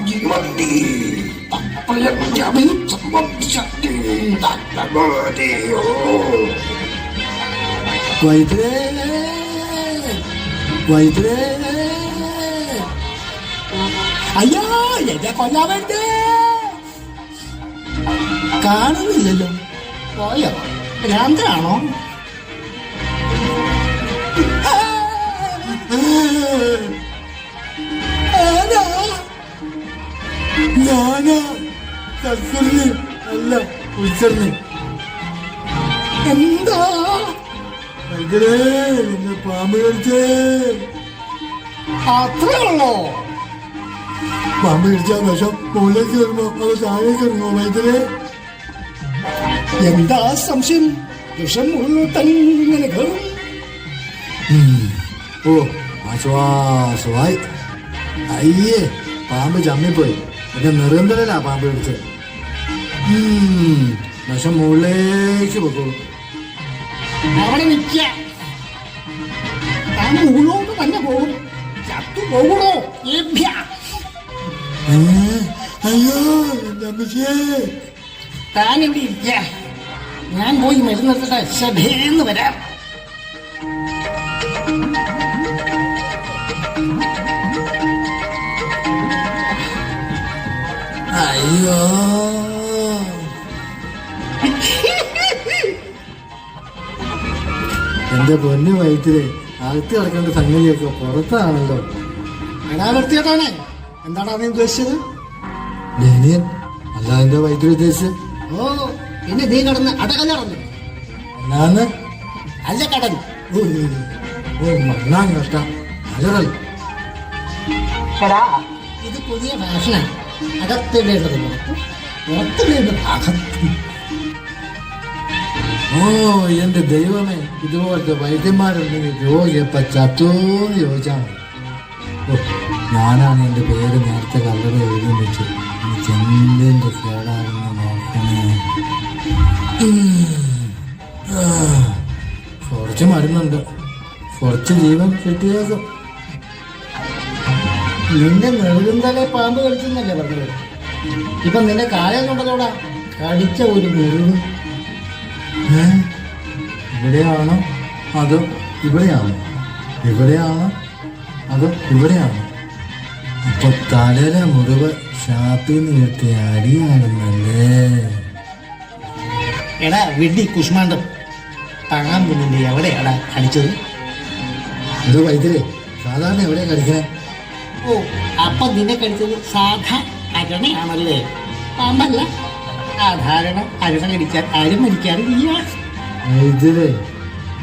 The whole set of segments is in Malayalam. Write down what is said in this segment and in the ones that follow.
ജീവന്തി വൈദ്യരേ അയ്യോ എന്നെ കൊല്ലാൻ വേണ്ടേ കാണുന്നില്ലല്ലോ പോയോ ഭ്രാന്തനാണോ ഞാനാ സത്സറിന് അല്ല ഉത്സറിന് എന്താ വൈദ്യരേ എന്നെ പാമ്പ് കഴിച്ചേ അത്രേ ഉള്ളോ പാമ്പ് പിടിച്ചാൽ വിഷം മുകളിലേക്ക് വരുമ്പോ അത് താഴേക്ക് ഇറങ്ങോ വൈദ്യരെ എന്താ സംശയം വിഷം മുകളിലോട്ടങ്ങനെ കയറും ഓ ആശ്വാസമായി അയ്യേ പാമ്പ് ചമ്മിപ്പോയി എന്റെ നിരന്തരനാ പാമ്പ് പിടിച്ചത് വിഷം മുകളിലേക്ക് പോക്കോളൂ അവിടെ നിൽക്ക താൻ മുകളിലോട്ട് തന്നെ പോകും ചത്തു പോകണോ അയ്യോ എന്റെ അമ്മച്ചേ താൻ ഇവിടെ ഇരിക്ക ഞാൻ പോയി മരുന്നെടുത്തിട്ട് ശഭേന്ന് വരാം അയ്യോ എന്റെ പൊന്നു വൈദ്യരെ അകത്ത് കിടക്കേണ്ട സംഗതിയൊക്കെ പുറത്താണല്ലോ എടാ വൃത്തിയോട്ടാണ് എന്താടാ നീ ഉദ്ദേശിച്ചത് ഡേനിയൻ അല്ല എന്റെ വൈദ്യുതി ഉദ്ദേശിച്ചത് ഓ പിന്നെ നീ കടന്ന് അടകല നടന്നു എന്നാന്ന് അല്ല കടന്നു മണ്ണാൻ കഷ്ടം അലറൽ ഇത് പുതിയ ഫാഷനാണ് അകത്തിടേണ്ടത് പുറത്തിടേണ്ടത് അകത്ത് ഓ എന്റെ ദൈവമേ ഇതുപോലത്തെ വൈദ്യന്മാരുണ്ടെങ്കിൽ രോഗിയപ്പ ചത്തോന്ന് ചോദിച്ചാൽ മതി ഓ ഞാനാണ് എന്റെ പേര് നേരത്തെ കല്ലറ എഴുതി വെച്ച് ചെന്തിന്റെ കേടാണെന്ന് നോക്കണേ കുറച്ച് മരുന്നുണ്ട് കുറച്ച് ജീവൻ കിട്ടിയേക്കും നിന്റെ നെറുകുന്തലെ പാമ്പ് കളിച്ചെന്നല്ലേ പറഞ്ഞത് ഇപ്പൊ നിന്റെ കാലം കൊണ്ടതോടാ കടിച്ച ഒരു നെറുകും ഇവിടെയാണോ അതോ ഇവിടെയാണോ ഇവിടെയാണോ അതോ ഇവിടെയാണോ അപ്പൊ തലയിലെ മുറിവ് ഷാപ്പിൽ നിന്ന് കിട്ടിയ അടിയാണെന്നല്ലേ എടാ വിഡി കുഷ്മാണ്ടം താങ്ങാൻ പോകുന്നില്ലേ എവിടെയാടാ കടിച്ചത് ഇത് വൈദ്യരെ സാധാരണ എവിടെയാ കടിക്കണേ ഓ അപ്പൊ നിന്നെ കടിച്ചത് സാധാ അരണയാണല്ലേ പാമ്പല്ല സാധാരണ അരണ കടിച്ചാൽ ആരും മരിക്കാറില്ല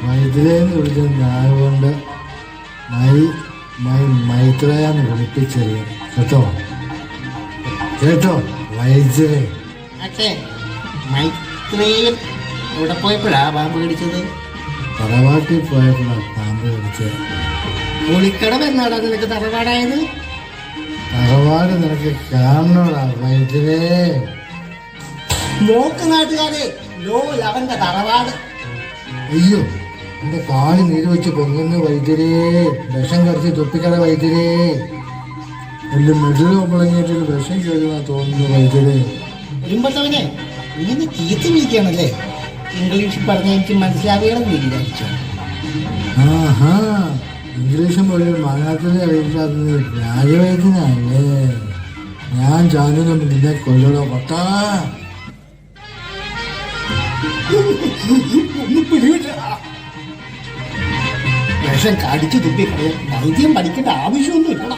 വൈദ്യരെന്ന് വിളിച്ച ഞാൻ കൊണ്ട് മൈത്രയാന്ന് വിളിപ്പിച്ചറിയാം കേട്ടോ വൈദ്യരെ പക്ഷേ മൈത്രേയൻ ഇവിടെ പോയപ്പോഴാ പാമ്പ് കടിച്ചത് തറവാട്ടിൽ പോയപ്പോഴാണ് പാമ്പ് കടിച്ചത് പുളിക്കടവ് എന്നാടാ നിനക്ക് തറവാടായത് തറവാട് നിനക്ക് കാണണോടാ വൈദ്യരെ നോക്ക് നാട്ടുകാരെ ലോ അവന്റെ തറവാട് അയ്യോ എന്റെ കാല് നീര് വെച്ച് പൊങ്ങുന്ന വൈദ്യരേ വിഷം കടിച്ച് തൊപ്പിക്കട വൈദ്യരേ എന്റെ മെഡിൽ ഒമ്പളങ്ങിയിട്ടൊരു വിഷം കയറുന്ന തോന്നുന്നു വൈദ്യരേ വരുമ്പോഴത്തവനെ ഇങ്ങനെ ചീത്ത വിളിക്കുകയാണല്ലേ ഇംഗ്ലീഷ് പറഞ്ഞ എനിക്ക് മനസ്സിലാവുകയാണെന്ന് വിചാരിച്ചു ആഹാ ഇംഗ്ലീഷ് മുഴുവൻ മലയാളത്തിൽ അറിയില്ലാത്തത് വ്യാജവൈദ്യനല്ലേ ഞാൻ ചാനലും നിന്നെ കൊല്ലടോ പട്ടാ വിഷം കടിച്ചു തുപ്പി വൈദ്യം പഠിക്കേണ്ട ആവശ്യമൊന്നും ഇല്ലടാ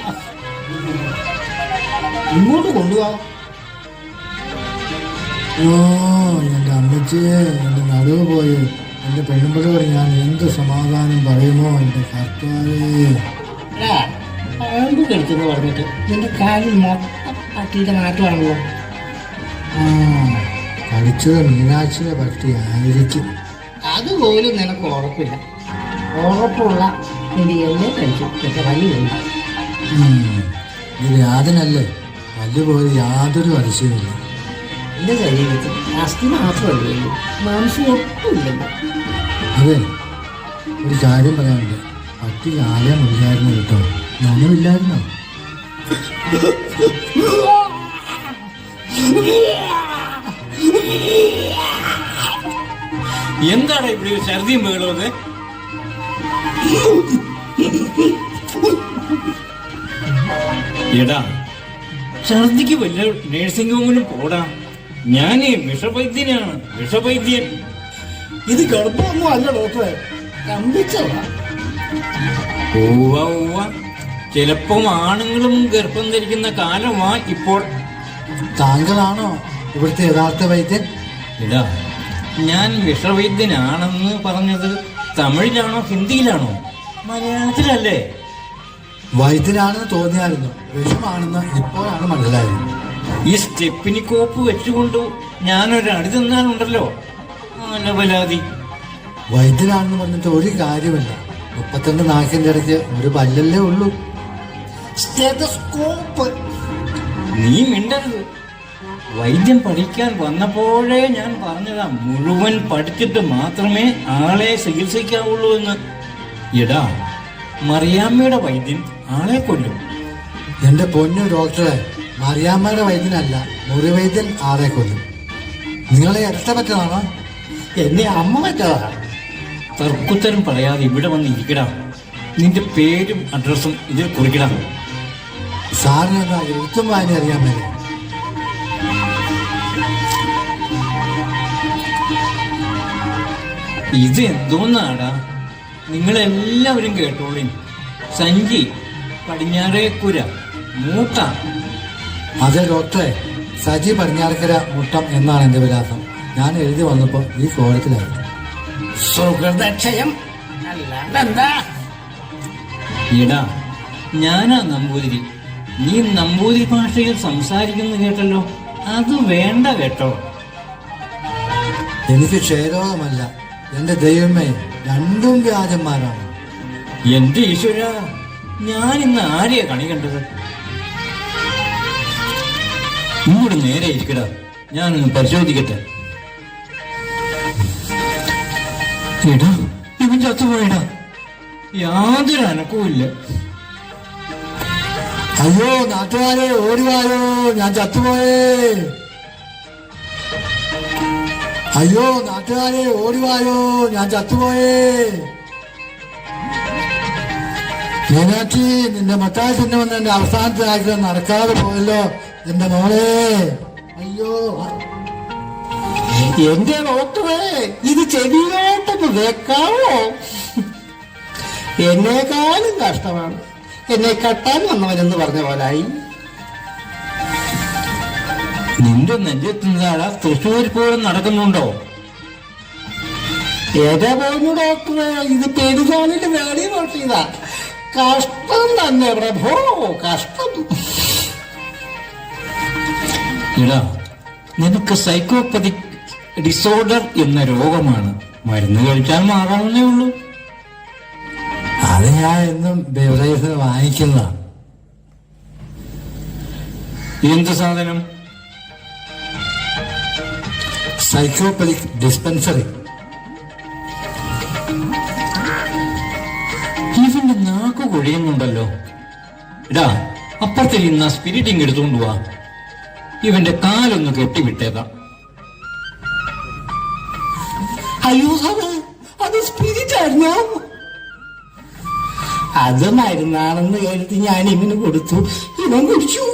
ഇങ്ങോട്ട് കൊണ്ടുപോവാ ഓ എന്റെ അമ്മച്ചിയെ എന്റെ നടുവ് പോയി എന്റെ പെണ്ണുമ്പിളോട് ഞാൻ എന്ത് സമാധാനം പറയുമോ എന്റെ കർത്താവേ പാമ്പ് കടിച്ചെന്ന് പറഞ്ഞിട്ട് നിന്റെ കാലിൽ മൊത്തം പട്ടിയുടെ മാറ്റമാണല്ലോ കടിച്ചത് മീനാക്ഷിയുടെ പട്ടി ആയിരിക്കും അതുപോലും നിനക്ക് ഉറപ്പില്ല ഉറപ്പുള്ള നിന്റെ എന്നെ കഴിച്ചു എന്റെ വലിയ ഇത് യാതനല്ലേ വല്ലുപോലെ യാതൊരു അതിശയമില്ല എന്റെ ശരീരത്തിൽ അസ്ഥി മാത്രമല്ലേ മാംസം ഒട്ടുമില്ലല്ലോ അതെ ഒരു കാര്യം പറയാനുണ്ട് പട്ടി ആലയം ഇല്ലായിരുന്നു കേട്ടോ ഞാനും ഇല്ലായിരുന്നോ എന്താണ് ഇവിടെ ഒരു ഛർദിയും ബഹളമൊക്കെ? എടാ, ഛർദിക്ക് വല്ല നേഴ്സിംഗ് ഹോമിലും പോടാ. ഞാനേ വിഷവൈദ്യനാണ്, വിഷവൈദ്യൻ. ഇത് ഗർഭമൊന്നും അല്ല ഡോക്ടറെ, കമ്പിച്ചതാ. ഉവ്വ ചിലപ്പം ആണുങ്ങളും ഗർഭം ധരിക്കുന്ന കാലമാ ഇപ്പോൾ. താങ്കളാണോ ഇവിടുത്തെ യഥാർത്ഥ വൈദ്യൻ? എടാ, ഞാൻ വിഷവൈദ്യനാണെന്ന് പറഞ്ഞത് തമിഴിലാണോ ഹിന്ദിയിലാണോ? മലയാളത്തിലല്ലേ? വൈദ്യനാണെന്ന് തോന്നിയായിരുന്നു, വിഷമാണെന്ന് ഇപ്പോഴാണ് മനസ്സിലായത്. ഈ സ്റ്റെപ്പിനി കോപ്പ് വെച്ചുകൊണ്ട് ഞാനൊരടി തന്നാലുണ്ടല്ലോ അലവലാതി. വൈദ്യനാണെന്ന് പറഞ്ഞിട്ട് ഒരു കാര്യമില്ല. 32 നാക്കിന്റെ ഇടയ്ക്ക് ഒരു പല്ലല്ലേ ഉള്ളൂ. സ്റ്റെതസ്കോപ്പ്. നീ മിണ്ടരുത്. വൈദ്യം പഠിക്കാൻ വന്നപ്പോഴേ ഞാൻ പറഞ്ഞതാ, മുഴുവൻ പഠിച്ചിട്ട് മാത്രമേ ആളെ ചികിത്സിക്കാവുള്ളൂ എന്ന്. എടാ, മറിയാമ്മയുടെ വൈദ്യൻ ആളെ കൊല്ലും. എന്റെ പൊന്നു ഡോക്ടറെ, മറിയാമ്മയുടെ വൈദ്യനല്ല, മുറിവൈദ്യൻ ആളെ കൊല്ലും. നിങ്ങളെ ഇഷ്ടപ്പെട്ടതാണോ? എന്നെ അമ്മ പറ്റതാ. തർക്കുത്തരം പറയാതെ ഇവിടെ വന്ന് ഇരിക്കടാ. നിന്റെ പേരും അഡ്രസ്സും ഇതിൽ കുറിക്കടാ. സാറിന് എന്താ എഴുത്തും വായന അറിയാൻ മേലെ? ഇത് എന്തോന്നാടാ? നിങ്ങളെല്ലാവരും കേട്ടോളി. സഞ്ചി, പടിഞ്ഞാറേക്കുര, മൂട്ട. അതെ ഡോക്ടറെ, സജി പടിഞ്ഞാറക്കര മുട്ടം എന്നാണ് എന്റെ വിലാസം. ഞാൻ എഴുതി വന്നപ്പോ ഈ കോലത്തിലായിരുന്നു. സുഹൃദക്ഷയം അല്ലാണ്ടെന്താ? എടാ, ഞാനാ നമ്പൂതിരി. നീ നമ്പൂതിരി ഭാഷയിൽ സംസാരിക്കുന്നു കേട്ടല്ലോ. അത് വേണ്ട കേട്ടോ. എനിക്ക് ക്ഷയരോഗമല്ല, എന്റെ ദൈവമേ, രണ്ടും വ്യാജന്മാരാണ്. എന്റെ ഈശ്വര, ഞാൻ ഇന്ന് ആരെയാ കണി കണ്ടത്? ഇങ്ങോട്ട് നേരെ ഇരിക്കടാ, ഞാനൊന്ന് പരിശോധിക്കട്ടെ. എടാ, ഇവൻ ചത്തുപോയടാ. യാതൊരു അനക്കവുമില്ല. അയ്യോ നാട്ടുകാരെ, ഓടിവായോ, ഞാൻ ചത്തുപോയേ. അയ്യോ നാട്ടുകാരെ, ഓടിവായോ, ഞാൻ ചത്തുപോയേ. മീനാക്ഷി, നിന്റെ മത്തായി തന്നെ വന്ന് എന്റെ അവസാനത്തെ ആഗ്രഹം നടക്കാതെ പോയല്ലോ എന്റെ മോളെ. അയ്യോ എന്റെ ഡോക്ടറെ, ഇത് ചെവിയോട്ടൊന്ന് വെക്കാവോ? എന്നെക്കാളും കഷ്ടമാണ്. എന്നെ കെട്ടാൻ വന്നവനെന്ന് പറഞ്ഞ പോലായി. നിന്റെ നെഞ്ചെത്തുന്നതാടാ തൃശ്ശൂർ പൂരം നടക്കുന്നുണ്ടോ? ഏതാ പറഞ്ഞു ഡോക്ടറെ, ഇത് പെരുന്നാളിന്റെ വേളി പൊട്ടിയതാ. കഷ്ടം തന്നെ പ്രഭോ, കഷ്ടം. എടാ, നിനക്ക് സൈക്കോപ്പതിക് ഡിസോർഡർ എന്ന രോഗമാണ്. മരുന്ന് കഴിച്ചാൽ മാറാവുന്നേ ഉള്ളൂ. അത് ഞാൻ എന്നും ബെവറേജ് വാങ്ങിക്കുന്നതാണ്. എന്ത് സാധനം? സൈക്കോപ്പതിക് ഡിസ്പെൻസറി. ഇവന്റെ നാക്ക് കൊഴിയുന്നുണ്ടല്ലോ. എടാ, അപ്പുറത്തിരുന്ന സ്പിരിറ്റിങ് എടുത്തുകൊണ്ട് പോവാ. ഇവന്റെ കാലൊന്ന് കെട്ടിവിട്ടേക്കാം. അയ്യോ സാറേ, അത് സ്പിരിറ്റ് ആയിരുന്നോ? അത് മരുന്നാണെന്ന് കരുതി ഞാൻ ഇവന് കൊടുത്തു, ഇവൻ കുടിച്ചു.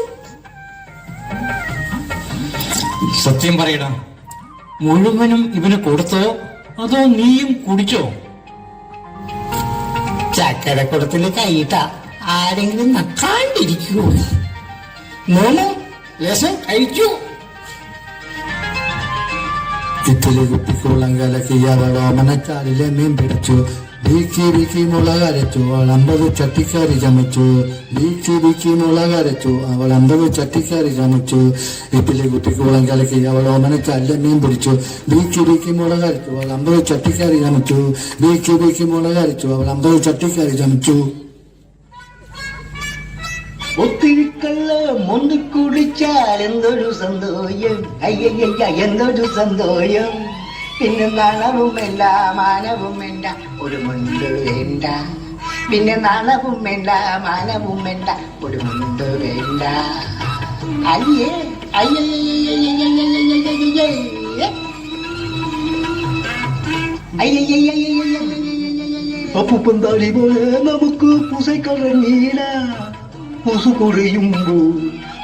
സത്യം പറയടാ, മുഴുവനും ഇവന് കൊടുത്തോ അതോ നീയും കുടിച്ചോ? ചക്കരക്കുടത്തില് കൈയിട്ട ആരെങ്കിലും നക്കാണ്ടിരിക്കൂ. നോമോ ലേശം കഴിക്കൂ. ഇത്തിരി കുപ്പിക്കുള്ളം കലക്കി അവൾ ഓമനച്ചാലിലെ മീൻ പിടിച്ചു. വീക്കി വീക്കി മുളകരച്ചു, അവൾ 50 ചട്ടിക്കാരി ചമച്ചു. വീക്കി വീക്കി മുളകരച്ചു, അവൾ 50 ചട്ടിക്കാരി ചമച്ചു. ഇത്തിരി കുപ്പിക്കുള്ളം കലക്കി അവൾ ഓമനച്ചാലിലെ മീൻ പിടിച്ചു. വീക്കി വീക്കി മുളകരച്ചു, അവൾ 50 ചട്ടിക്കാരി ചമച്ചു. വീക്കി വീക്കി മുളകരച്ചു, അവൾ 50 ചട്ടിക്കാരി ചമച്ചു. ഒത്തിരിക്കള്ള മുന്തി കുടിച്ചാൽ എന്തൊരു സന്തോഷം, അയ്യയ്യ എന്തൊരു സന്തോഷം. പിന്നെ നളവും വേണ്ട, മാനവും വേണ്ട, ഒരു മുണ്ട് വേണ്ട. പിന്നെ നാണവും വേണ്ട മാനവും വേണ്ട ഒരു മുണ്ട് വേണ്ട. അയ്യേ അപ്പൂപ്പന്താടി പോലെ നമുക്ക് പൂസൈക്കറങ്ങിയില്ല. പൂസു കുറയുമ്പോ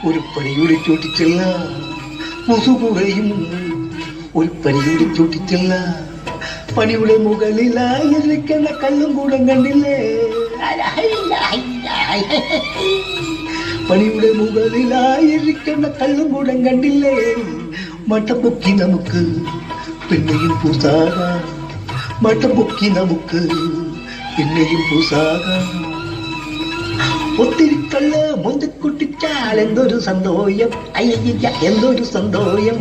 ഒരു പടിയുടെ ചോട്ടിച്ചല്ല. പൂസു കുറയുമ്പോ ഒരു പടിയുടെ ചോട്ടിച്ചല്ല. പണിയുടെ മുകളിലായി ഇരിക്കുന്ന കള്ളും കൂടം കണ്ടില്ലേ? പണിയുടെ മുകളിലായി ഇരിക്കുന്ന കള്ളും കൂടം കണ്ടില്ലേ? മട്ടപ്പൊക്കി നമുക്ക് പിന്നെയും പൂസാകാം. മട്ടപ്പൊക്കി നമുക്ക് പിന്നെയും പൂസാകാം. ഒത്തിരി കള്ള് മുന്തിക്കുട്ടിച്ചാൽ എന്തൊരു സന്തോഷം. അയ്യ എന്തൊരു സന്തോഷം.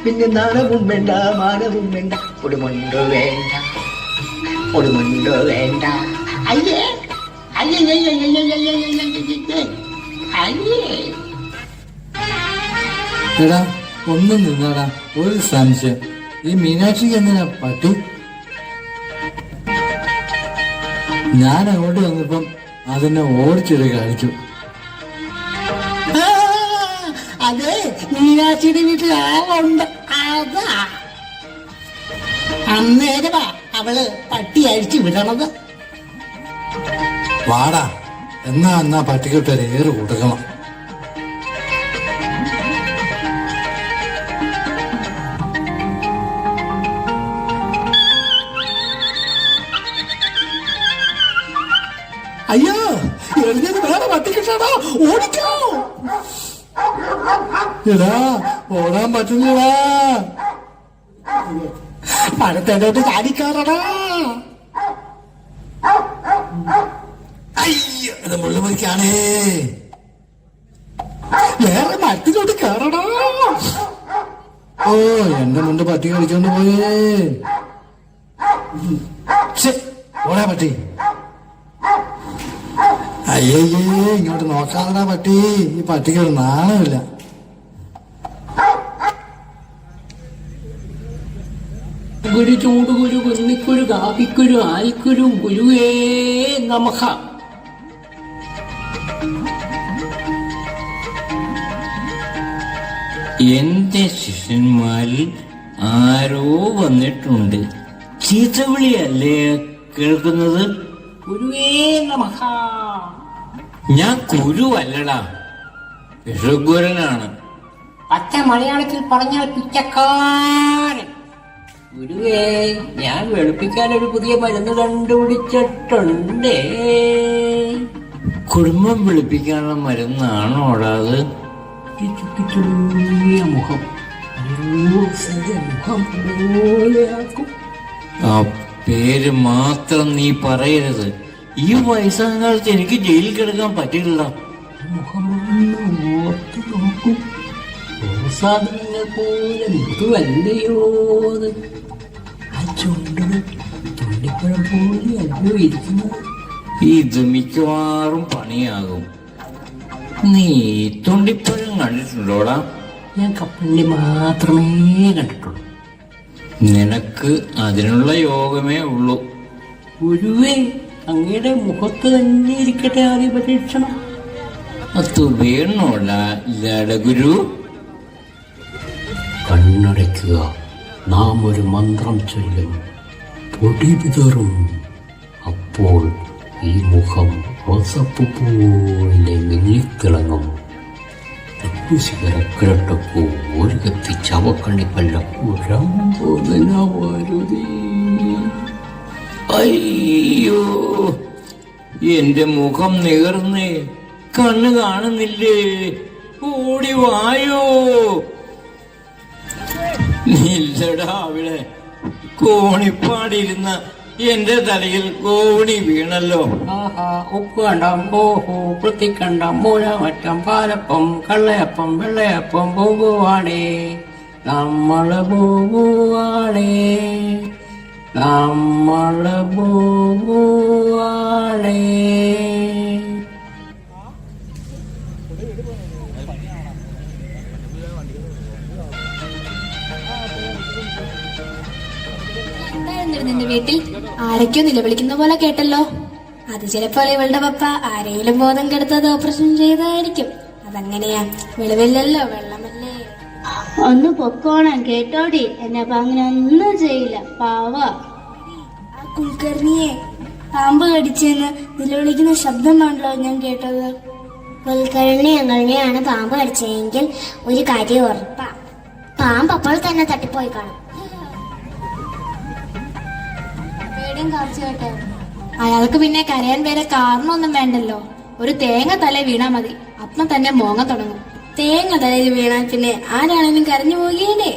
പിന്നെ നാണവും വേണ്ട മാനവും വേണ്ട ഒടുമുണ്ടോ വേണ്ട ഒടുമുണ്ടോ വേണ്ട. അയ്യേ അയ്യേ അയ്യേ. എടാ ഒന്നും നിന്നടാ, ഒരു സംശയം. ഈ മീനാക്ഷിക്ക് എന്തിനാ പട്ടി? ഞാൻ അങ്ങോട്ട് വന്നപ്പം അതിനെ ഓടിച്ചൊരു കാണിച്ചു. അതെ, മീനാക്ഷിയുടെ വീട്ടിൽ ആളുണ്ട്. അതാ അന്നേരമാ അവള് പട്ടി അഴിച്ചു വിടണത്. വാടാ, എന്നാ പട്ടിക്കൊട്ടൊരു ഏറ് കൊടുക്കണം. അയ്യോ, എറിഞ്ഞത് വേറെ പട്ടിക്കിട്ടാടാ, ഓടിക്കോ. എടാ ഓടാൻ പറ്റുന്നില്ല. പഴത്തോട്ട് ചാടിക്കാറടാ. അയ്യോ, ഇത് മുള്ളുമരിക്കാണേ. വേറെ മരത്തിലോട്ട് കയറടാ. ഓ, എന്റെ മുണ്ട് പട്ടി കളിച്ചോണ്ട് പോയേ. ഓടാ പട്ടി. അയ്യേ, ഇങ്ങോട്ട് നോക്കാതെടാ പട്ടി. ഈ പട്ടിക്ക് ഒരു നാണമില്ല. ഗുരു ചൂടുകുരു കുന്നിക്കുരു കാപ്പിക്കുരു ആലിക്കുരു ഗുരുവേ നമഃ. എന്റെ ശിഷ്യന്മാരിൽ ആരോ വന്നിട്ടുണ്ട്. ചീത്തവിളിയല്ലേ കേൾക്കുന്നത്? ഗുരുവേ നമഃ. ഞാൻ കുരുവല്ലടാ, വിഷഗുരനാണ്. പച്ച മലയാളത്തിൽ പറഞ്ഞാൽ പിച്ചക്കാരൻ. ഗുരുവേ, ഞാൻ വെളുപ്പിക്കാൻ ഒരു പുതിയ മരുന്ന് കണ്ടുപിടിച്ചിട്ടുണ്ടേ. കുടുംബം വിളിപ്പിക്കാനുള്ള മരുന്നാണോടാ അത്? ചുക്കിച്ചുള്ളിയ മുഖം മുഖം പോലെയാക്കും. ആ പേര് മാത്രം നീ പറയരുത്. ഈ വയസ്സാം കാലത്ത് എനിക്ക് ജയിലിൽ കിടക്കാൻ പറ്റില്ല. മുഖമൊന്ന് ഓർത്തു നോക്കും. സാധനങ്ങൾ പോലെ മൃദുവല്ലയോ അത്? ആ ചുണ്ടുകൾ തുള്ളിപ്പഴം പോലെ അല്ലോ ഇരിക്കുന്നത്. ഇത് മിക്കവാറും പണിയാകും. നീ തുണ്ടിപ്പഴം കണ്ടിട്ടുണ്ടോടാ? ഞാൻ കപ്പലിനെ മാത്രമേ കണ്ടിട്ടുള്ളൂ. നിനക്ക് അതിനുള്ള യോഗമേ ഉള്ളൂ. ഗുരുവേ, അങ്ങയുടെ മുഖത്ത് തന്നെ ഇരിക്കട്ടെ ആദ്യ പരീക്ഷണം. അത് വേണോടാ ലഡഗുരു? കണ്ണടയ്ക്കുക. നാം ഒരു മന്ത്രം ചൊല്ലും. പൊടി വിതറും. അപ്പോൾ ഈ മുഖം റോസപ്പൂ പോലെ മിന്നിത്തിളങ്ങും. ശിഖരക്കിഴട്ടപ്പൂ ഒരു കത്തി ചവക്കണ്ണിപ്പല്ലൂരമ്പുതി. അയ്യോ, എന്റെ മുഖം നികർന്നേ, കണ്ണ് കാണുന്നില്ലേ? ഓടി വായോ. ഇല്ലടാ, അവിടെ കോണിപ്പാടിരുന്ന എന്റെ തലയിൽ കോണി വീണല്ലോ. ആഹാ, ഉപ്പുകണ്ടം, ഓഹോ, വൃത്തിക്കണ്ടം, മൂലമറ്റം, പാലപ്പം, കള്ളയപ്പം, വെള്ളയപ്പം, പോകുവാണേ, നമ്മള് പോകുവാണേ, നമ്മള് പോകുവാണേ. എന്തായിരുന്നു നിന്റെ വീട്ടിൽ ആരൊക്കെയോ നിലവിളിക്കുന്ന പോലെ കേട്ടല്ലോ. അത് ചിലപ്പോൾ ഇവളുടെ പപ്പ ആരെങ്കിലും ബോധം കെടുത്തത് ഓപ്പറേഷൻ ചെയ്തതായിരിക്കും. അതങ്ങനെയാ, വെളിവില്ലല്ലോ, വെള്ളമല്ലേ. ഒന്ന് പൊക്കോണം കേട്ടോടി, എന്നെ അങ്ങനെ ഒന്നും ചെയ്യില്ല, പാവ. ആ കുൽക്കർണിയെ പാമ്പ് കടിച്ചെന്ന് നിലവിളിക്കുന്ന ശബ്ദമാണല്ലോ ഞാൻ കേട്ടത്. കുൽക്കർണി ഞങ്ങളുടെയാണ് പാമ്പ് കടിച്ചതെങ്കിൽ ഒരു കാര്യം ഉറപ്പാ, പാമ്പ് അപ്പോൾ തന്നെ തട്ടിപ്പോയി കാണും. അയാൾക്ക് പിന്നെ കരയാൻ വേറെ കാരണമൊന്നും വേണ്ടല്ലോ. ഒരു തേങ്ങ തല വീണാ മതി, അപ്പം തന്നെ മോങ്ങ തുടങ്ങും. തേങ്ങ തലയിൽ വീണാൽ പിന്നെ ആരാണെങ്കിലും കരഞ്ഞു പോവുകയല്ലേ.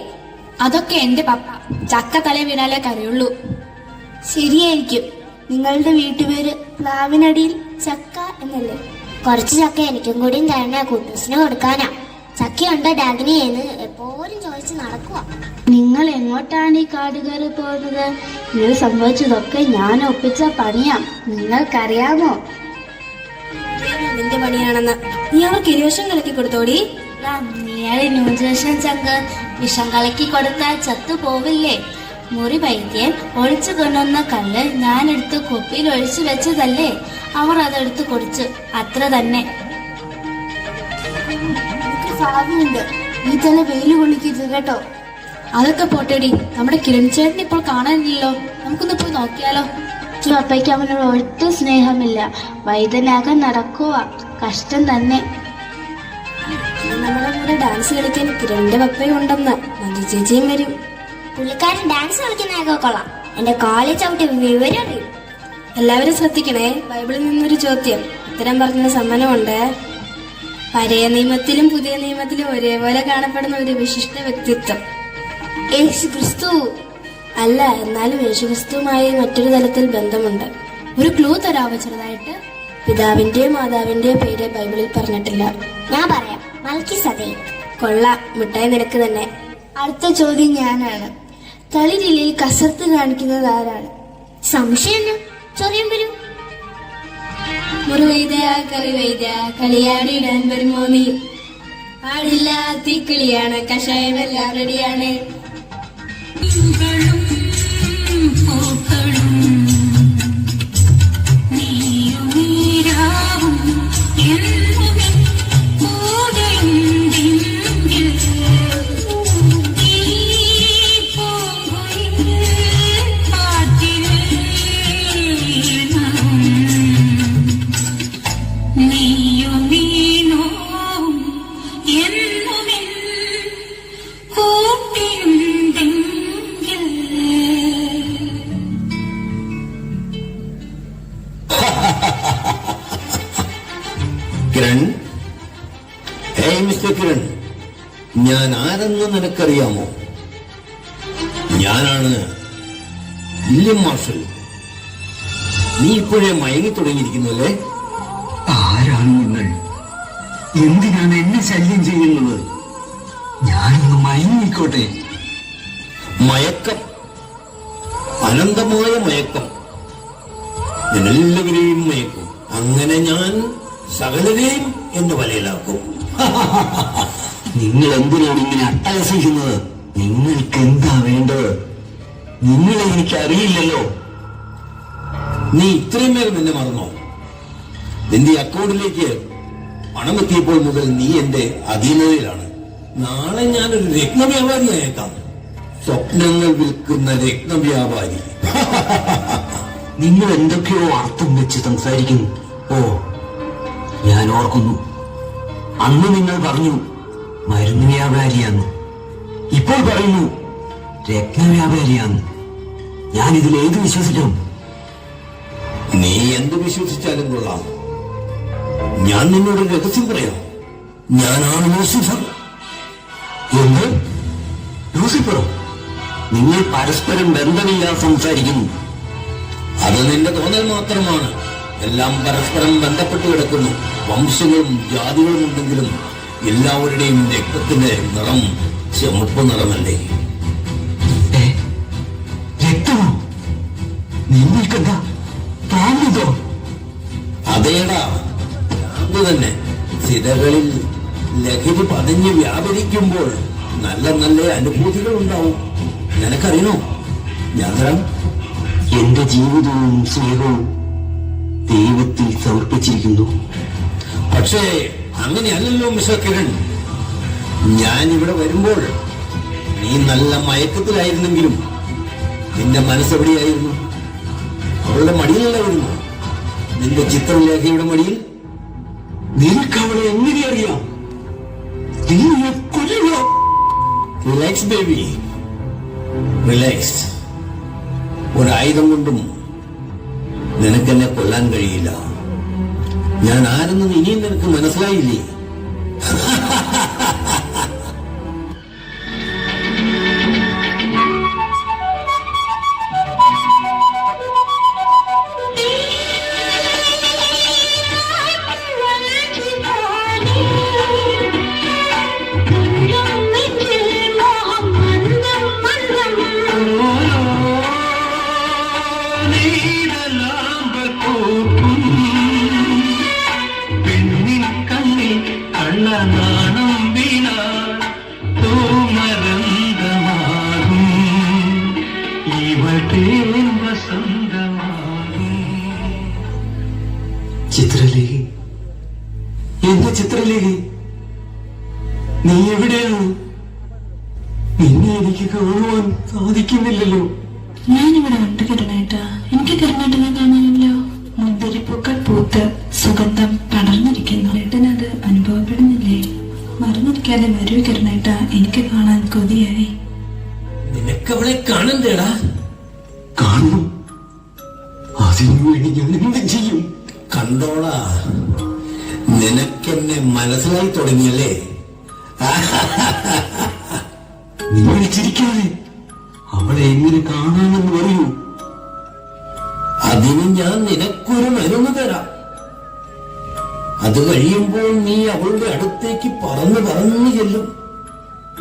അതൊക്കെ എന്റെ പപ്പ, ചക്ക തല വീണാലേ കരയുള്ളൂ. ശരിയായിരിക്കും. നിങ്ങളുടെ വീട്ടുപേര് പ്ലാവിനടിയിൽ ചക്ക എന്നല്ലേ? കുറച്ച് ചക്ക എനിക്കും കൂടിയും തരണ, കുട്ടൂസിന് കൊടുക്കാനാ. ചക്കയുണ്ടോ ഡാഗിനി എന്ന് എപ്പോഴും ചോദിച്ച് നടക്കുക. നിങ്ങൾ എങ്ങോട്ടാണ് ഈ കാട് കയറി പോകുന്നത്? ഇത് സംഭവിച്ചതൊക്കെ ഞാൻ ഒപ്പിച്ച പണിയാ, നിങ്ങൾക്കറിയാമോ? നിന്റെ പണിയാണെന്ന് നീ അവർക്ക് ഇരുവശം കലക്കി കൊടുത്തോടി. നീയാളെ ന്യൂജേഷൻ ചങ്ക് വിഷം കലക്കി കൊടുത്താൽ ചത്തു പോവില്ലേ? മുറി വൈദ്യൻ ഒളിച്ചു കൊണ്ടുവന്ന കല്ല് ഞാൻ എടുത്ത് കുപ്പിയിൽ ഒഴിച്ചു വെച്ചതല്ലേ, അവർ അതെടുത്ത് കുടിച്ചു, അത്ര തന്നെ. ഭാവിയുണ്ട്, നീ തന്നെ വെയില് കൊള്ളിക്കരുത് കേട്ടോ. അതൊക്കെ പോട്ടേടി, നമ്മുടെ കിരൺ ചേട്ടൻ ഇപ്പോൾ കാണാനില്ലല്ലോ, നമുക്കൊന്ന് പോയി നോക്കിയാലോ? പപ്പയ്ക്ക് അവനോട് ഒട്ടും സ്നേഹമില്ല, വൈദ്യനാകാൻ നടക്കുക, കഷ്ടം തന്നെ. നമ്മുടെ കൂടെ ഡാൻസ് കളിക്കാൻ കിരണിന്റെ പപ്പയും ഉണ്ടെന്ന് മഞ്ജു ചേച്ചിയും വരും. പുള്ളിക്കാരൻ ഡാൻസ് കളിക്കുന്നതൊക്കെ കൊള്ളാം, എന്റെ കാലിൽ ചവിട്ടി വിവരം അറിയും. എല്ലാവരും ശ്രദ്ധിക്കണേ, ബൈബിളിൽ നിന്നൊരു ചോദ്യം, ഉത്തരം പറഞ്ഞ സമ്മാനമുണ്ട്. പഴയ നിയമത്തിലും പുതിയ നിയമത്തിലും ഒരേപോലെ കാണപ്പെടുന്ന ഒരു വിശിഷ്ട വ്യക്തിത്വം യേശു ക്രിസ്തു അല്ല, എന്നാലും യേശു ക്രിസ്തുവുമായി മറ്റൊരു തലത്തിൽ ബന്ധമുണ്ട്. ഒരു ക്ലൂ തരാമോ ചെറുതായിട്ട്? പിതാവിന്റെയോ മാതാവിന്റെയോ പേര് ബൈബിളിൽ പറഞ്ഞിട്ടില്ല. ഞാൻ പറയാം, മൽക്കിസദേക്ക്. കൊള്ളാം, മിഠായി നിനക്ക് തന്നെ. അടുത്ത ചോദ്യം ഞാനാണ്. തളിരിലയിൽ കസർത്ത് കാണിക്കുന്നത് ആരാണ്? സംശയം ചൊറിയും വരൂ. മുറിവൈദ്യ കറിവൈദ്യ കളിയാടിയിടാൻ വരുമോ നീ? പാടില്ല തീക്കിളിയാണ്, കഷായമെല്ലാം റെഡിയാണ്. കിരൺ, ഹേയ് മിസ്റ്റർ കിരൺ, ഞാൻ ആരെന്ന് നിനക്കറിയാമോ? ഞാനാണ് വില്യം മാർഷൽ. നീ ഇപ്പോഴേ മയങ്ങി തുടങ്ങിയിരിക്കുന്നു അല്ലേ? ആരാണ് നിങ്ങൾ? എന്തിനാണ് എന്നെ ശല്യം ചെയ്യുന്നത്? ഞാനൊന്ന് മയങ്ങിക്കോട്ടെ. മയക്കം, അനന്തമായ മയക്കം, എല്ലാവരെയും മയക്കും. അങ്ങനെ ഞാൻ സകലരെയും എന്റെ വലയിലാക്കും. നിങ്ങൾ എന്തിനാണ് ഇങ്ങനെ അട്ടഹസിക്കുന്നത്? നിങ്ങൾക്ക് എന്താ വേണ്ടത്? നിങ്ങളെ എനിക്ക് അറിയില്ലല്ലോ. നീ ഇത്രയും നേരം എന്നെ മറന്നോ? നിന്റെ അക്കൗണ്ടിലേക്ക് പണം എത്തിയപ്പോൾ മുതൽ നീ എന്റെ അധീനതയിലാണ്. നാളെ ഞാനൊരു രത്നവ്യാപാരിയായേക്കാം. സ്വപ്നങ്ങൾ വിൽക്കുന്ന രത്നവ്യാപാരി. നിങ്ങൾ എന്തൊക്കെയോ അർത്ഥം വെച്ച് സംസാരിക്കുന്നു. ഓ, ഞാൻ ഓർക്കുന്നു, അന്ന് നിങ്ങൾ പറഞ്ഞു മരുന്ന് വ്യാപാരിയാന്ന്, ഇപ്പോൾ പറയുന്നു രത്നവ്യാപാരിയാന്ന്. ഞാൻ ഇതിൽ ഏത് വിശ്വസിക്കും? നീ എന്ത് വിശ്വസിച്ചാലും കൊള്ളാം. ഞാൻ നിന്നോട് രഹസ്യം പറയാം. ഞാനാണ് ലൂസിഫർ. എന്ത്? ലൂസിഫറോ? നിങ്ങൾ പരസ്പരം ബന്ധമില്ലാതെ സംസാരിക്കുന്നു. അത് നിന്റെ തോന്നൽ മാത്രമാണ്. എല്ലാം പരസ്പരം ബന്ധപ്പെട്ട് കിടക്കുന്നു. വംശങ്ങളും ജാതികളും ഉണ്ടെങ്കിലും എല്ലാവരുടെയും രക്തത്തിന്റെ നിറം ചുമപ്പ് നിറമല്ലേ? രക്തമോ? നിങ്ങൾക്കെന്താ പ്രാന്തോ? അതേടാ, ഭ്രാന്ത് തന്നെ. സിരകളിൽ ലഹരി പതിഞ്ഞ് വ്യാപരിക്കുമ്പോൾ നല്ല നല്ല അനുഭൂതികൾ ഉണ്ടാവും. നിനക്കറിയണോ? ഞാൻ തരാം. എന്റെ ജീവിതവും സ്നേഹവും ദൈവത്തിൽ സമർപ്പിച്ചിരിക്കുന്നു. പക്ഷേ അങ്ങനെയല്ലല്ലോ മിസ്റ്റർ കിരൺ. ഞാൻ ഇവിടെ വരുമ്പോൾ നീ നല്ല മയക്കത്തിലായിരുന്നെങ്കിലും നിന്റെ മനസ്സെവിടെയായിരുന്നു? അവളുടെ മടിയിലല്ലായിരുന്നു? നിന്റെ ചിത്രലേഖയുടെ മടിയിൽ. നിനക്ക് അവളെ എങ്ങനെ അറിയാം? നീ കൊല്ലുക. Relax baby, relax. ഒരായുധം കൊണ്ടും നിനക്കെന്നെ കൊല്ലാൻ കഴിയില്ല. ഞാൻ ആരെന്നും ഇനിയും നിനക്ക് മനസ്സിലായില്ലേ? ചിത്രലേഖ, എന്റെ ചിത്രലേഖ, നീ എവിടെയാണ്? നിന്നെ എനിക്ക് കാണുവാൻ സാധിക്കുന്നില്ലല്ലോ. ഞാനിവിടെ ഉണ്ട് കിരണേട്ടാ. എനിക്ക് കിരണേട്ടനെ കാണാനില്ലോ. മുന്തിരിപ്പൂക്കൾ പൂത്ത് സുഗന്ധം പടർന്നിരിക്കുന്നു. ഏട്ടനത് അനുഭവപ്പെടുന്നില്ലേ? മറന്നിരിക്കാതെ വരൂ കിരണേട്ടാ, എനിക്ക് കാണാൻ കൊതിയായി. നിനക്കവളെ കാണണ്ടേടാ? കാണണം. അതിനുവേണ്ടി ഞാൻ എന്ത് ചെയ്യും? കണ്ടോളാ, നിനക്കെന്നെ മനസ്സിലായി തുടങ്ങിയല്ലേ? നിങ്ങൾ ചിരിക്കാതെ അവളെ എങ്ങനെ കാണാമെന്ന് പറയൂ. അതിന് ഞാൻ നിനക്കൊരു മരുന്ന് തരാം. അത് കഴിയുമ്പോൾ നീ അവളുടെ അടുത്തേക്ക് പറന്നു ചെല്ലും.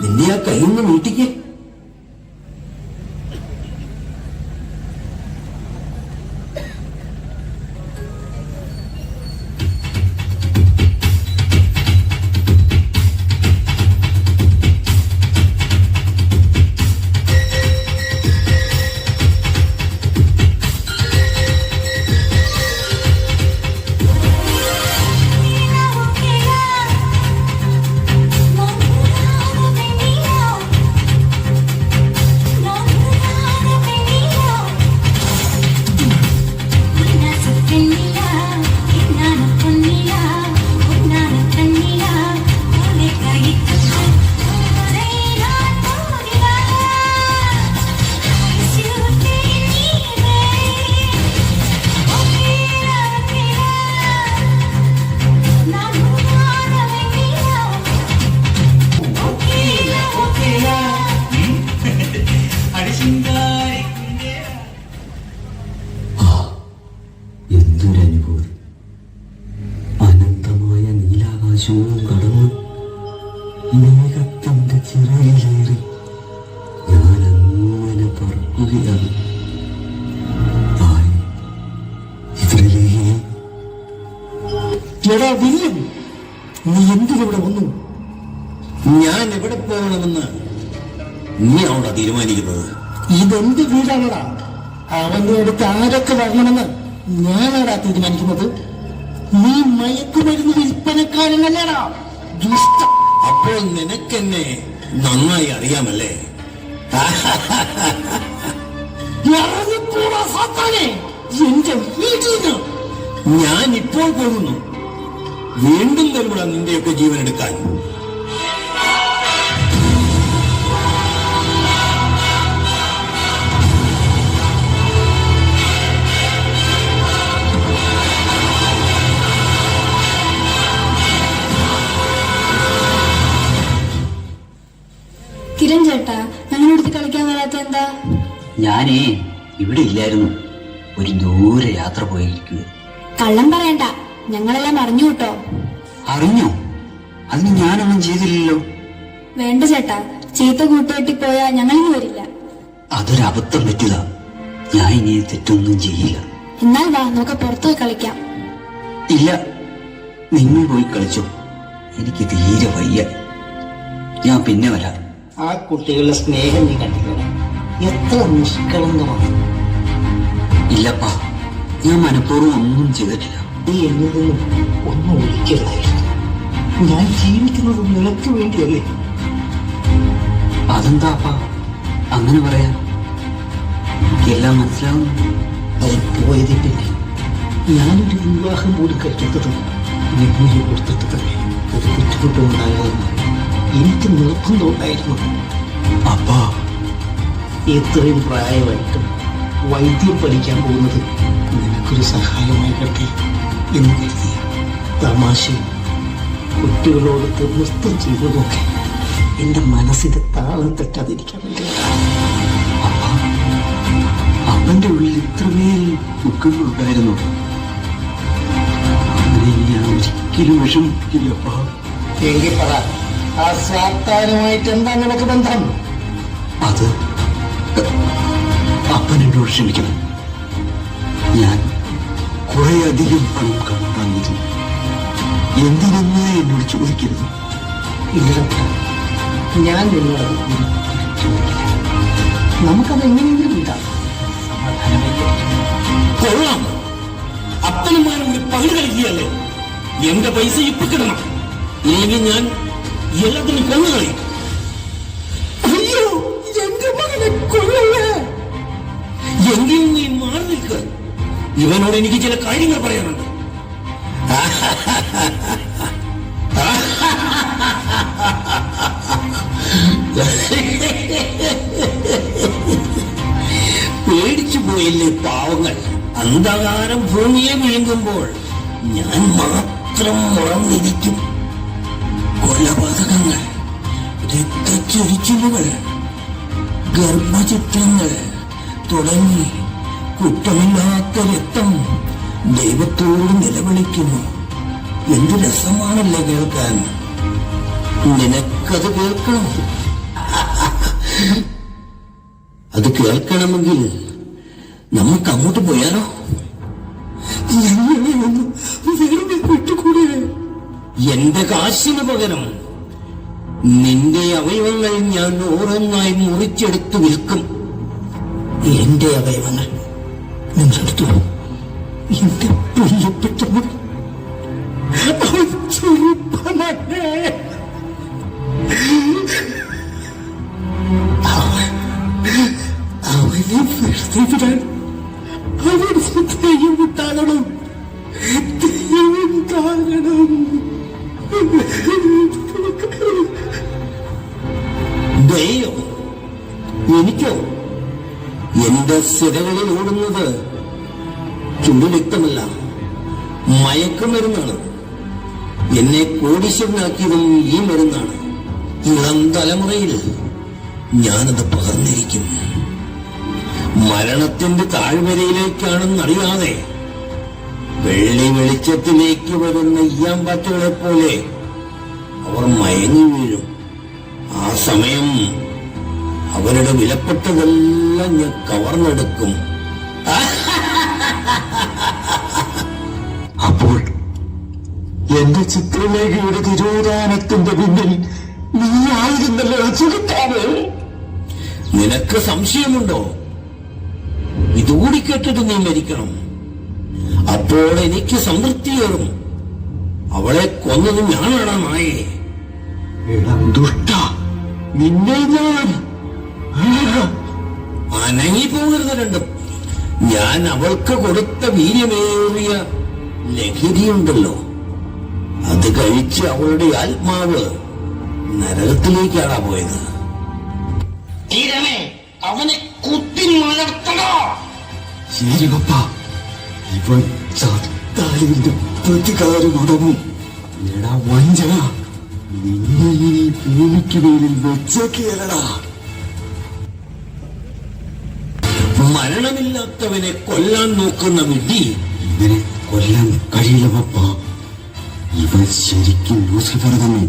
നിന്നെ ആ കയ്യിൽ നിന്ന് നീട്ടിക്ക്. എന്തൊരനുഭൂതി! അനന്തമായ നീലാകാശവും കടന്ന് മേഘത്തിന്റെ ചിറയിലേറി ഞാൻ അങ്ങനെ പറക്കുകയാണ്. എടാ വില്യം, നീ എന്തിനിവിടെ വന്നു? ഞാൻ എവിടെ പോകണമെന്ന് നീ അവിടെ തീരുമാനിക്കുന്നത്? ഇതെന്ത് വീടാണടാ? അവന്റെ അടുത്ത് ആരൊക്കെ വരണമെന്ന് ഞാനാടാ തീരുമാനിക്കുന്നത്. നീ മയക്കുമരുന്ന് വിൽപ്പനക്കാരനല്ലേടാ, ദുഷ്ട. അപ്പോൾ നിനക്കെന്നെ നന്നായി അറിയാമല്ലേ? ഇറങ്ങിപ്പോടാ സാത്താനെ എന്റെ വീട്ടിൽ നിന്ന്. ഞാൻ ഇപ്പോൾ പോകുന്നു. വീണ്ടും തരുവിടാം നിന്റെയൊക്കെ ജീവൻ എടുക്കാൻ. കിരൺ ചേട്ടാ, ഞങ്ങളടുത്ത് കളിക്കാൻ വരാത്ത എന്താ? ഞാനേ ഇവിടെ ഇല്ലായിരുന്നു, ഒരു ദൂരെ യാത്ര പോയിരിക്കുക. കള്ളം പറയണ്ട, ഞങ്ങളെല്ലാം അറിഞ്ഞു കേട്ടോ. അറിഞ്ഞോ? അതിന് ഞാനൊന്നും ചെയ്തില്ലല്ലോ. വേണ്ട ചേട്ടാ, ചീത്ത കൂട്ടുകെട്ടി പോയാ ഞങ്ങളിനി വരില്ല. അതൊരബദ്ധം പറ്റില്ല. ഞാൻ ഇനി തെറ്റൊന്നും ചെയ്യില്ല. എന്നാൽ വാ, നമുക്ക് പുറത്തു പോയി കളിക്കാം. ഇല്ല, നിങ്ങൾ പോയി കളിച്ചോ. എനിക്ക് തീരെ വയ്യ. ഞാൻ പിന്നെ വരാം. ആ കുട്ടികളുടെ സ്നേഹം നീ കണ്ടില്ല, എത്ര നിഷ്കളങ്കമാണ്. ഇല്ലപ്പാ, ഞാൻ മനഃപൂർവ്വം ഒന്നും ചെയ്തിട്ടില്ല. നീ എന്നിൽ നിന്നും ഒന്നും ഒഴിക്കരുതായിരുന്നു. ഞാൻ ജീവിക്കുന്നത് നിനക്ക് വേണ്ടിയല്ലേ. അതെന്താ അപ്പാ അങ്ങനെ പറയാൻ? എനിക്കെല്ലാം മനസ്സിലാവുന്നു. അവൻ പോയതിൽ പിന്നെ ഞാനൊരു വിവാഹം കൂടി കഴിക്കുന്നത് നിന്നെ കൊടുത്തിട്ട് തന്നെ ഒരു ബുദ്ധിമുട്ടുണ്ടായതെന്ന് എനിക്ക് നിർബന്ധമുണ്ടായിരുന്നു. അപ്പാ ഇത്രയും പ്രായമായിട്ടും വൈദ്യം പഠിക്കാൻ പോകുന്നത് നിനക്കൊരു സഹായമായിക്കട്ടെ എന്ന് കരുതി തമാശയും കുട്ടികളോട് നൃത്തം ചെയ്തതൊക്കെ എൻ്റെ മനസ്സിന്റെ താളം തെറ്റാതിരിക്കാൻ വേണ്ടിയിട്ടാണ്. അപ്പന്റെ ഉള്ളിൽ ഇത്രമേൽ ദുഃഖങ്ങളുണ്ടായിരുന്നു. അങ്ങനെ ഞാൻ ഒരിക്കലും വിഷമിക്കില്ലപ്പാ. എങ്കിൽ പറ, ആ സാത്താനുമായിട്ട് എന്താ നിനക്ക് ബന്ധം? അത് അപ്പൻ എന്നോട് ക്ഷമിക്കണം. ഞാൻ കുറെ അധികം പണം കണ്ടാന്നിരുന്നു. എന്തിനെന്ന് എന്നോട് ചോദിക്കരുത്. ഇല്ല, ഞാൻ നിന്നോട് ചോദിക്കില്ല. നമുക്കത് എങ്ങനെയെങ്കിലും വിടാം. കൊള്ളാം. അപ്പനുമാരും കൂടി പങ്കു കളിക്കുകയല്ലേ. എന്റെ പൈസ ഇപ്പൊ കിടണം, ഇല്ലെങ്കിൽ ഞാൻ എല്ലാത്തിനും കൊന്നു കളയും. അയ്യോ, എന്റെ മകനെ കൊല്ലല്ലേ. എങ്കിലും നീ മാറി നിൽക്കുക. ഇവനോട് എനിക്ക് ചില കാര്യങ്ങൾ പറയാനുണ്ട്. പേടിച്ചു പോയില്ലേ പാവങ്ങൾ. അന്ധകാരം ഭൂമിയെ വിഴുങ്ങുമ്പോൾ ഞാൻ മാത്രം ഉറന്നിരിക്കും. കൊലപാതകങ്ങൾ, രക്തച്ചൊരിച്ചിലുകൾ, ഗർഭചിത്രങ്ങൾ തുടങ്ങി കുറ്റമില്ലാത്ത രക്തം ദൈവത്തോട് നിലവിളിക്കുന്നു. എന്ത് രസമാണല്ലേ കേൾക്കാൻ. നിനക്കത് കേൾക്കണം. അത് കേൾക്കണമെങ്കിൽ നമുക്ക് അങ്ങോട്ട് പോയാലോ? വിട്ടുകൂടെ. എന്റെ കാശിന് പകരം നിന്റെ അവയവങ്ങൾ ഞാൻ ഓരോന്നായി മുറിച്ചെടുത്ത് വിൽക്കും. എന്റെ അവയവങ്ങൾ നിങ്ങളെടുത്തു. എന്റെ പ്രിയപ്പെട്ട ചെറുപ്പമേ, അവനെ വെറുതെ വിടാൻ അവന് ദൈവം താങ്ങണം. ദൈവം താങ്ങണം. ദൈവം എനിക്കോ? എന്റെ സിരകളിൽ ഓടുന്നത് ചുണ്ടുരക്തമല്ല, മയക്കുമരുന്നാണ്. എന്നെ കോടീശ്വരനാക്കിയതും ഈ മരുന്നാണ്. ഇളം തലമുറയിൽ ഞാനത് പകർന്നിരിക്കും. മരണത്തിന്റെ താഴ്വരയിലേക്കാണെന്നറിയാതെ വെള്ളി വെളിച്ചത്തിലേക്ക് വരുന്ന ഈയാമ്പാറ്റകളെ പോലെ അവർ മയങ്ങി വീഴും. ആ സമയം അവരുടെ വിലപ്പെട്ടതെല്ലാം ഞാൻ കവർന്നെടുക്കും. അപ്പോൾ എന്റെ ചിത്രലേഖയുടെ തിരോധാനത്തിന്റെ പിന്നിൽ നീ ആയിരുന്നല്ലോ ചെറുക്കാന്. നിനക്ക് സംശയമുണ്ടോ? ഇതുകൂടി കേട്ടിട്ട് നീ മരിക്കണം. അപ്പോൾ എനിക്ക് സംതൃപ്തിയേറും. അവളെ കൊന്നത് ഞാനാണ് നായേ. ദുഷ്ട, നിന്നെ ഞാൻ അനങ്ങിപ്പോകരുത് രണ്ടും. ഞാൻ അവൾക്ക് കൊടുത്ത വീര്യമേറിയ ലഹരിയുണ്ടല്ലോ, അത് കഴിച്ച് അവളുടെ ആത്മാവ് നരകത്തിലേക്കാണ് പോയത്. അവനെ കുത്തി വളർത്തണോ? ശരി പപ്പ, ഇവൻ ചത്താലിന്റെ പ്രതികാരം അടങ്ങും. എടാ വഞ്ചന, നിന്നെ ഈ ഭൂമിക്ക് മേലിൽ വെച്ചേക്കലടാ. മരണമില്ലാത്തവനെ കൊല്ലാൻ നോക്കുന്ന വിഡ്ഢി. ഇവനെ കൊല്ലാൻ കഴിയില്ല പപ്പ. ഇവൻ ശരിക്കും ലൂസിഫർ തന്നെ.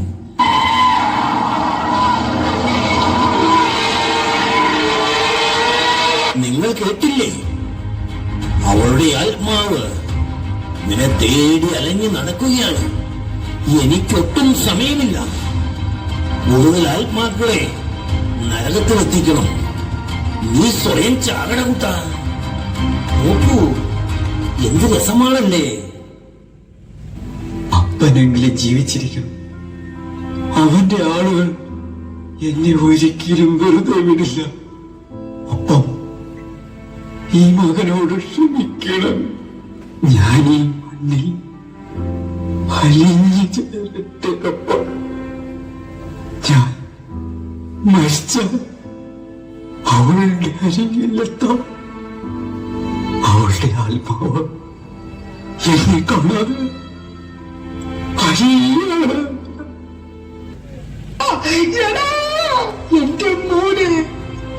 നിങ്ങൾ കേട്ടില്ലേ? അവളുടെ ആത്മാവ് നിന്നെ തേടി അലഞ്ഞു നടക്കുകയാണ്. എനിക്കൊട്ടും സമയമില്ല. കൂടുതൽ ആത്മാക്കളെ നരകത്തിലെത്തിക്കണം. നീ സ്വയം ചാകട കൂട്ടാ. നോക്കൂ, എന്ത് രസമാണല്ലേ. അപ്പനെങ്കിലും ജീവിച്ചിരിക്കും. അവന്റെ ആളുകൾ എന്നെ ഒരിക്കലും വെറുതെ വിടില്ല. അപ്പം ഈ മകനോട് ക്ഷമിക്കണം. ഞാൻ ഈ മണ്ണിൽ അലിഞ്ഞു ചേരട്ടെപ്പം. ഞാൻ മരിച്ച അവളുടെ അരികിലെത്താം. അവളുടെ ആത്മാവ് എന്നെ കാണാതെ അരിയാണ്. എന്റെ മോനെ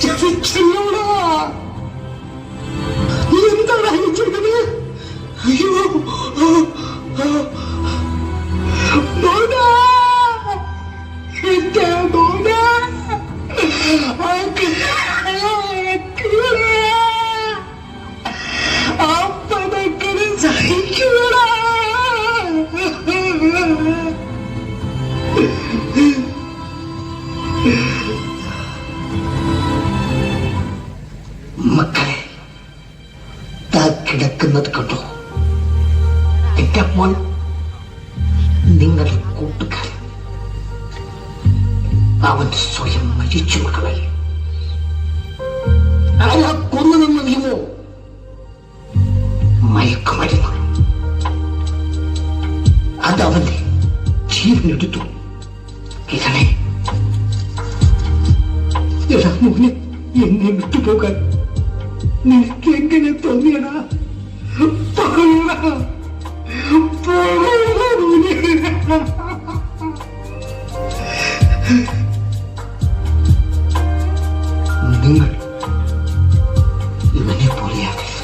ചതിച്ചല്ലോടാ. എന്താണ് ചെയ്തത്? അയ്യോ മോനാ, എന്റെ മോനാ, അപ്പനക്കന് സഹിക്കൂടാ. മക്കളെ, കിടക്കുന്നത് കണ്ടോ? എന്റെ മോൻ നിങ്ങളുടെ കൂട്ടുകാരൻ. അവൻ സ്വയം മരിച്ചു. മക്കളെ, ആരാ കൊന്നതെന്നറിയുമോ? മയക്കുമരുന്ന്. അതവന്റെ ജീവനെടുത്തു. കിരണേ, എടാ മോനെ, എന്നെ വിട്ടുപോകാൻ നിനക്ക് എങ്ങനെ തോന്നിയടാ? പറയടാ, പറയടാ മോനെ. നിങ്ങൾ ഇവനെ പോലെയാകരുത്.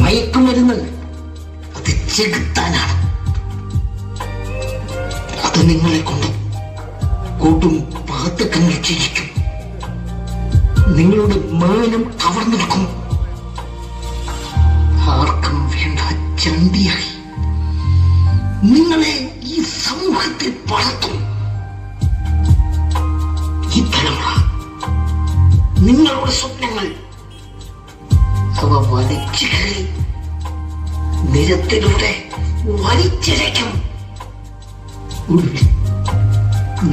മയക്കുമരുന്ന് അത് ചെകുത്താനാണ്. അത് നിങ്ങളെ കൊണ്ട് കൂട്ടും പാത്തക്കങ്ങൾ ചെയ്യിക്കും. നിങ്ങളുടെ മാനം കവർന്നെടുക്കും. ആർക്കും വേണ്ട ചണ്ടിയായി നിങ്ങളെ ഈ സമൂഹത്തിൽ വളർത്തും. ഈ തലമുറ നിങ്ങളുടെ സ്വപ്നങ്ങൾ അവ വലിച്ചു കയറി നിരത്തിലൂടെ വലിച്ചിഴയ്ക്കും. ഒടുവിൽ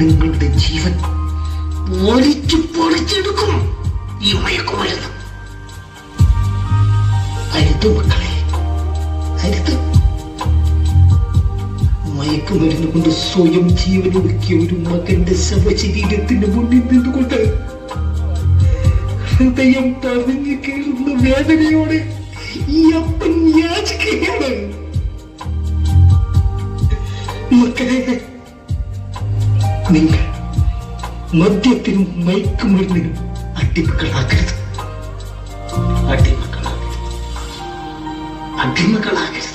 നിങ്ങളുടെ ജീവൻ വലിച്ചു പൊളിച്ചെടുക്കും ഈ മയക്കുമരുന്ന്. അരുത് മക്കളെ, അരുത്. മയക്കുമരുന്ന് കൊണ്ട് സ്വയം ജീവനൊടുക്കിയ ഒരു മകന്റെ ശവശരീരത്തിന് മുന്നിൽ നിന്നുകൊണ്ട് ഹൃദയം തടഞ്ഞു കയറുന്ന വേദനയോടെ ഈ അപ്പൻ യാചിക്കുകയാണ്. മക്കളെ, നിങ്ങൾ മദ്യത്തിനും മയക്കുമരുന്നിനും അടിമകളാകരുത്. അടിമകളാകരുത്.